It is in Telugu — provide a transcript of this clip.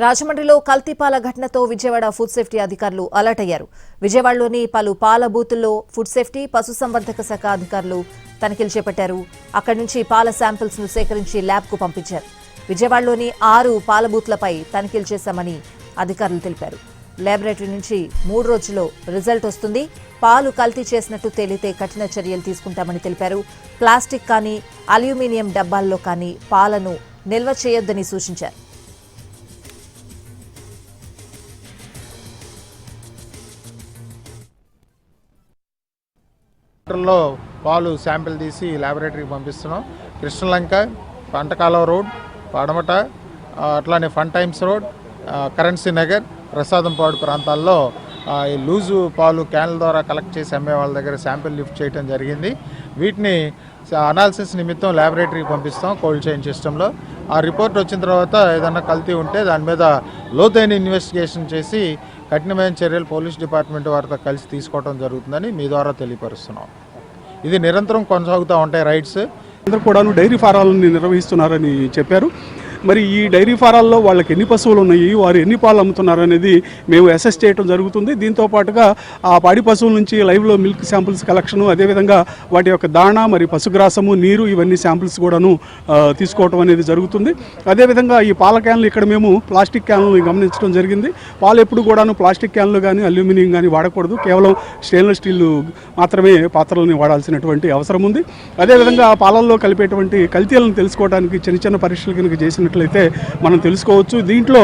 రాజమండ్రిలో కల్తీపాల ఘటనతో విజయవాడ ఫుడ్ సేఫ్టీ అధికారులు అలర్ట్ అయ్యారు. విజయవాడలోని పలు పాల బూతుల్లో ఫుడ్ సేఫ్టీ పశుసంవర్ధక శాఖ అధికారులు తనిఖీలు చేపట్టారు. అక్కడి నుంచి పాల శాంపిల్స్ ను సేకరించి ల్యాబ్ కు పంపించారు. విజయవాడలోని 6 పాల బూత్లపై తనిఖీలు చేశామని అధికారులు తెలిపారు. ల్యాబొరేటరీ నుంచి 3 రోజుల్లో రిజల్ట్ వస్తుంది. పాలు కల్తీ చేసినట్టు తేలితే కఠిన చర్యలు తీసుకుంటామని తెలిపారు. ప్లాస్టిక్ కానీ అల్యూమినియం డబ్బాల్లో కానీ పాలను నిల్వ చేయొద్దని సూచించారు. లో పాలు శాంపిల్ తీసి ల్యాబొరేటరీకి పంపిస్తున్నాం. కృష్ణలంక, పంటకాలవ రోడ్, పడమట, అట్లానే fun times road, currency Nagar, Prasadampadu ప్రాంతాల్లో ఈ లూజు పాలు క్యాన్ల ద్వారా కలెక్ట్ చేసి అమ్మే వాళ్ళ దగ్గర శాంపిల్ లిఫ్ట్ చేయడం జరిగింది. వీటిని అనాలిసిస్ నిమిత్తం ల్యాబొరేటరీకి పంపిస్తాం కోల్డ్ చైన్ సిస్టంలో. ఆ రిపోర్ట్ వచ్చిన తర్వాత ఏదన్నా కల్తీ ఉంటే దాని మీద లోతైన ఇన్వెస్టిగేషన్ చేసి కఠినమైన చర్యలు పోలీస్ డిపార్ట్మెంట్ వారితో కలిసి తీసుకోవడం జరుగుతుందని మీ ద్వారా తెలియపరుస్తున్నాం. ఇది నిరంతరం కొనసాగుతూ ఉంటాయి రైడ్స్. అందరూ కూడా డైరీ ఫారాలను నిర్వహిస్తున్నారని చెప్పారు. మరి ఈ డైరీ ఫారాల్లో వాళ్ళకి ఎన్ని పశువులు ఉన్నాయి, వారు ఎన్ని పాలు అమ్ముతున్నారు అనేది మేము అసెస్ చేయడం జరుగుతుంది. దీంతో పాటుగా ఆ పాడి పశువుల నుంచి లైవ్లో మిల్క్ శాంపిల్స్ కలెక్షను, అదేవిధంగా వాటి యొక్క దాణా, మరి పశుగ్రాసము, నీరు, ఇవన్నీ శాంపిల్స్ కూడాను తీసుకోవడం అనేది జరుగుతుంది. అదేవిధంగా ఈ పాల క్యాన్లు ఇక్కడ మేము ప్లాస్టిక్ క్యాన్లు గమనించడం జరిగింది. పాలు ఎప్పుడు కూడాను ప్లాస్టిక్ క్యాన్లు కానీ అల్యూమినియం కానీ వాడకూడదు. కేవలం స్టెయిన్లెస్ స్టీల్ మాత్రమే పాత్రలని వాడాల్సినటువంటి అవసరం ఉంది. అదేవిధంగా పాలల్లో కలిపేటువంటి కల్తీలను తెలుసుకోవడానికి చిన్న చిన్న పరీక్షలు కనుక చేసినట్లయితే మనం తెలుసుకోవచ్చు. దీంట్లో